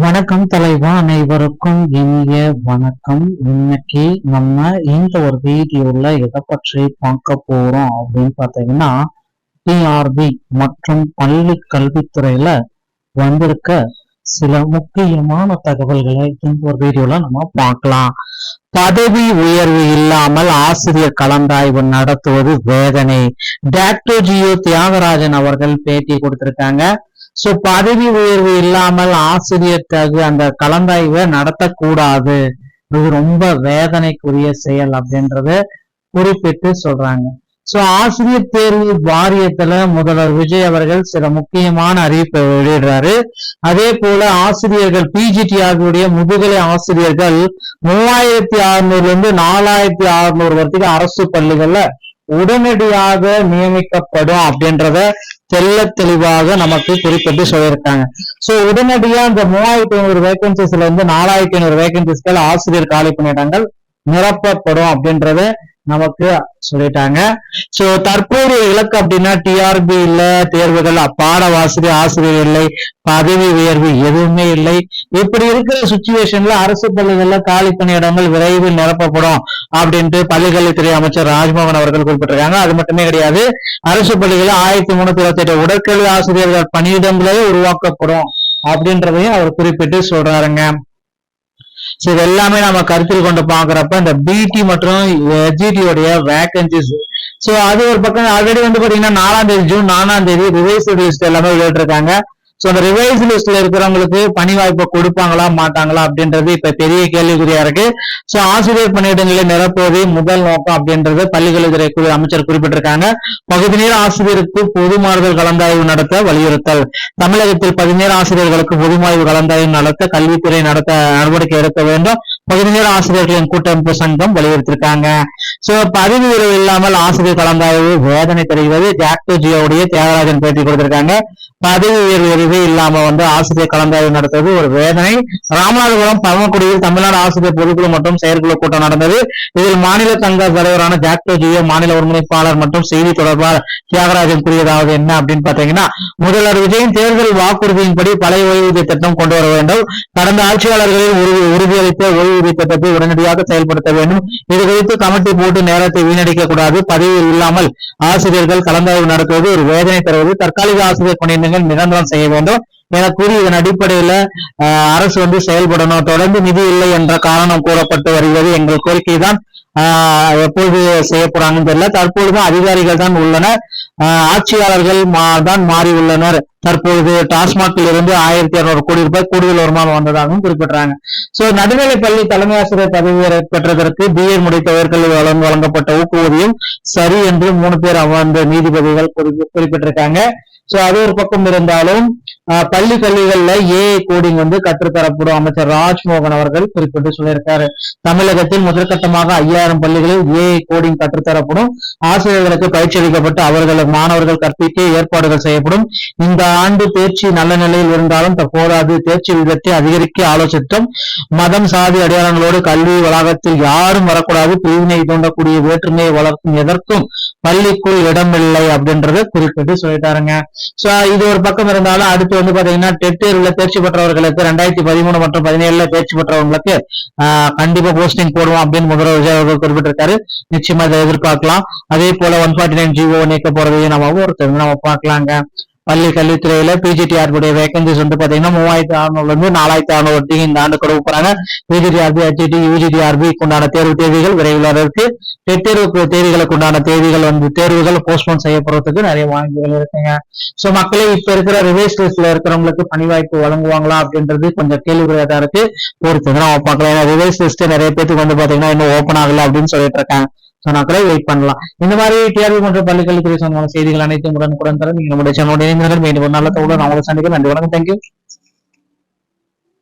வணக்கம் தலைவா, அனைவருக்கும் இனிய வணக்கம். இன்னைக்கு நம்ம இந்த ஒரு வீடியோல எதை பற்றி பார்க்க போறோம் அப்படின்னு பார்த்தீங்கன்னா, டிஆர்பி மற்றும் பள்ளி கல்வித்துறையில வந்திருக்க சில முக்கியமான தகவல்களை இந்த ஒரு வீடியோல நம்ம பார்க்கலாம். பதவி உயர்வு இல்லாமல் ஆசிரியர் கலந்தாய்வு நடத்துவது வேதனை. டாக்டர் ஜியோ தியாகராஜன் அவர்கள் பேட்டி கொடுத்திருக்காங்க. சோ பதவி உயர்வு இல்லாமல் ஆசிரியர் அந்த கலந்தாய்வை நடத்தக்கூடாது, இது ரொம்ப வேதனைக்குரிய செயல் அப்படின்றத குறிப்பிட்டு சொல்றாங்க. சோ ஆசிரியர் தேர்வு வாரியத்துல முதல்வர் விஜய் அவர்கள் சில முக்கியமான அறிவிப்பை வெளியிடுறாரு. அதே போல ஆசிரியர்கள் பிஜிடிஆருடைய முதுகலை ஆசிரியர்கள் 3600 இருந்து 4600 வரைக்கும் அரசு பள்ளிகள்ல உடனடியாக நியமிக்கப்படும் அப்படின்றத தெல்ல தெளிவாக நமக்கு குறிப்பிட்டு சொல்லியிருக்காங்க. சோ உடனடியா இந்த 3500 வேகன்சிஸ்ல இருந்து 4500 வேகன்சிஸ்கள் ஆசிரியர் காலி பணியிடங்கள் நிரப்பப்படும் அப்படின்றத நமக்கு சொல்லிட்டாங்க. சோ தற்போதைய இலக்கு அப்படின்னா டிஆர்பி இல்ல, தேர்வுகள் பாடவாசிரியர் ஆசிரியர் இல்லை, பதவி உயர்வு எதுவுமே இல்லை. இப்படி இருக்கிற சுச்சுவேஷன்ல அரசு பள்ளிகள்ல காலி பணியிடங்கள் விரைவில் நிரப்பப்படும் அப்படின்ட்டு பள்ளிக்கல்வித்துறை அமைச்சர் ராஜ்மோகன் அவர்கள் குறிப்பிட்டிருக்காங்க. அது மட்டுமே கிடையாது, அரசு பள்ளிகளில் 1328 உடற்கல்வி ஆசிரியர்கள் பணியிடங்களே உருவாக்கப்படும் அப்படின்றதையும் அவர் குறிப்பிட்டு சொல்றாருங்க. இது எல்லாமே நம்ம கருத்தில் கொண்டு பாக்குறப்ப இந்த பிடி மற்றும் எஸ்ஜிடி உடைய வேகன்சிஸ், சோ அது ஒரு பக்கம் ஆல்ரெடி பாத்தீங்கன்னா 4ஆம் தேதி ஜூன் 4ஆம் தேதி ரிவைஸ் லிஸ்ட் எல்லாமே வெளியிட்டிருக்காங்க. சோ அந்த ரிவைஸ் லிஸ்ட்ல இருக்கிறவங்களுக்கு பணி வாய்ப்பு கொடுப்பாங்களா மாட்டாங்களா அப்படின்றது இப்ப பெரிய கேள்விக்குறியா இருக்கு. சோ ஆசிரியர் பணியிடங்களை நிரப்புவதே முதல் நோக்கம் அப்படின்றது பள்ளிக்கல்வித்துறை குழு அமைச்சர் குறிப்பிட்டிருக்காங்க. பகுதி நேர ஆசிரியருக்கு பொதுமாறுதல் கலந்தாய்வு நடத்த வலியுறுத்தல். தமிழகத்தில் 17 ஆசிரியர்களுக்கு பொதுமாய்வு கலந்தாய்வு நடத்த கல்வித்துறை நடவடிக்கை எடுக்க வேண்டும். பகுதி நேர ஆசிரியர்களின் கூட்டமைப்பு சங்கம் வலியுறுத்திருக்காங்க. சோ பதவி உயர்வு இல்லாமல் ஆசிரியர் கலந்தாய்வு வேதனை தெரிகிறது. டாக்டர் ஜியோவுடைய தியாகராஜன் பேட்டி கொடுத்திருக்காங்க. பதவி உயர்வு இல்லாம ஆசிரியர் கலந்தாய்வு நடத்துவது ஒரு வேதனை. ராமநாதபுரம் பரமக்குடியில் தமிழ்நாடு ஆசிரியர் பொதுக்குழு மற்றும் செயற்குழு கூட்டம் நடந்தது. இதில் மாநில சங்க தலைவரான டாக்டர் ஜியோ, மாநில ஒருங்கிணைப்பாளர் மற்றும் செய்தி தொடர்பாளர் தியாகராஜன் கூறியதாவது என்ன அப்படின்னு பாத்தீங்கன்னா, முதல்வர் விஜயின் தேர்தல் வாக்குறுதியின்படி பழைய ஓய்வூதிய திட்டம் கொண்டு வர வேண்டும். கடந்த ஆட்சியாளர்களில் உறுதியளித்த ஓய்வூதிய திட்டத்தை உடனடியாக செயல்படுத்த வேண்டும். இது குறித்து கமிட்டி போட்டு நேரத்தை வீணடிக்க கூடாது. பதவியில் இல்லாமல் ஆசிரியர்கள் கலந்தாய்வு நடத்துவது ஒரு வேதனை தருவது. தற்காலிக ஆசிரியர் பணியிடங்கள் நிரந்தரம் செய்ய வேண்டும் என கூறி இதன் அடிப்படையில அரசு செயல்படணும். தொடர்ந்து நிதி இல்லை என்ற காரணம் கூறப்பட்டு வருகிறது. எங்கள் கோரிக்கை தான் எப்போது செய்ய போறாங்கன்னு தெரியல. தற்பொழுது அதிகாரிகள் தான் உள்ளனர், ஆட்சியாளர்கள் தான் மாறி உள்ளனர். தற்பொழுது டாஸ்மாகில் இருந்து 1200 கோடி ரூபாய் கூடுதல் வருமானம் வந்ததாகவும் குறிப்பிட்டாங்க. சோ நடுநிலை பள்ளி தலைமை ஆசிரியர் பதவி பெற்றதற்கு பிஎட் முடித்த உயர்கல்வி வழங்கப்பட்ட ஊக்குவதியும் சரி என்று 3 பேர் அமர்ந்த நீதிபதிகள் குறிப்பிட்டிருக்காங்க. சோ அது ஒரு பக்கம் இருந்தாலும் பள்ளி கல்விகள்ல ஏஐ கோடிங் கற்றுத்தரப்படும் அமைச்சர் ராஜ்மோகன் அவர்கள் குறிப்பிட்டு சொல்லியிருக்காரு. தமிழகத்தில் முதற்கட்டமாக 5000 பள்ளிகளில் ஏஐ கோடிங் கற்றுத்தரப்படும். ஆசிரியர்களுக்கு பயிற்சி அளிக்கப்பட்டு அவர்களுக்கு மாணவர்கள் கற்பிக்க ஏற்பாடுகள் செய்யப்படும். இந்த ஆண்டு தேர்ச்சி நல்ல நிலையில் இருந்தாலும் தற்போது தேர்ச்சி விகிதத்தை அதிகரிக்க ஆலோசித்தோம். மதம் சாதி அடையாளங்களோடு கல்வி வளாகத்தில் யாரும் வரக்கூடாது. பிரிவினை தூண்டக்கூடிய வேற்றுமையை வளர்க்கும் எதற்கும் பள்ளிக்குள் இடமில்லை அப்படின்றத குறிப்பிட்டு சொல்லிட்டாருங்க. சோ இது ஒரு பக்கம் இருந்தாலும் அடுத்து பாத்தீங்கன்னா டெட் தேர்வுல தேர்ச்சி பெற்றவர்களுக்கு 2013 மற்றும் 2017 தேர்ச்சி பெற்றவங்களுக்கு கண்டிப்பா போஸ்டிங் போடுவோம் அப்படின்னு முதல்வர் விஜய் அவர்கள் குறிப்பிட்டிருக்காரு. நிச்சயமா இதை எதிர்பார்க்கலாம். அதே போல 149 ஜிஓ நீக்க போறதையும் நம்ம பார்க்கலாங்க. பள்ளி கல்வித்துறையில பிஜிடிஆர் வேகன்சிஸ் பாத்தீங்கன்னா 3600 இருந்து 4600 இந்த ஆண்டு கொடுக்க போறாங்க. பிஜிடிஆர்பி, ஹெச்டி, யூஜிடிஆர்பி உண்டான தேர்வு தேதிகள் விரைவில் இருக்கு. டெட் தேர்வு தேதிகளுக்கு உண்டான தேதிகள் தேர்வுகள் போஸ்ட்போன் செய்யப்படுறதுக்கு நிறைய வாய்ப்புகள் இருக்குங்க. சோ மக்களே, இப்ப இருக்கிற ரிவைஸ் லிஸ்ட்ல இருக்கிறவங்களுக்கு பணி வாய்ப்பு வழங்குவாங்களா அப்படின்றது கொஞ்சம் கேள்விக்குறியா தான் இருக்கு. பொறுத்து நம்ம பார்க்கலாம். ஏன்னா ரிவைஸ் லிஸ்ட் நிறைய பேருக்கு பாத்தீங்கன்னா இன்னும் ஓப்பன் ஆகல அப்படின்னு சொல்லிட்டு இருக்காங்க. சொன்னாக்களே வெயிட் பண்ணலாம். இந்த மாதிரி டிஆர்பி மற்றும் பள்ளிக்கல்வித்துறை சொன்ன செய்திகள் அனைத்தும் உடனுக்குடன் தர நீங்க நம்முடைய சேனலோட மீண்டும் ஒரு நல்ல தகவலுடன் அவங்களை சந்திக்க நன்றி. வணக்கம். தேங்க்யூ.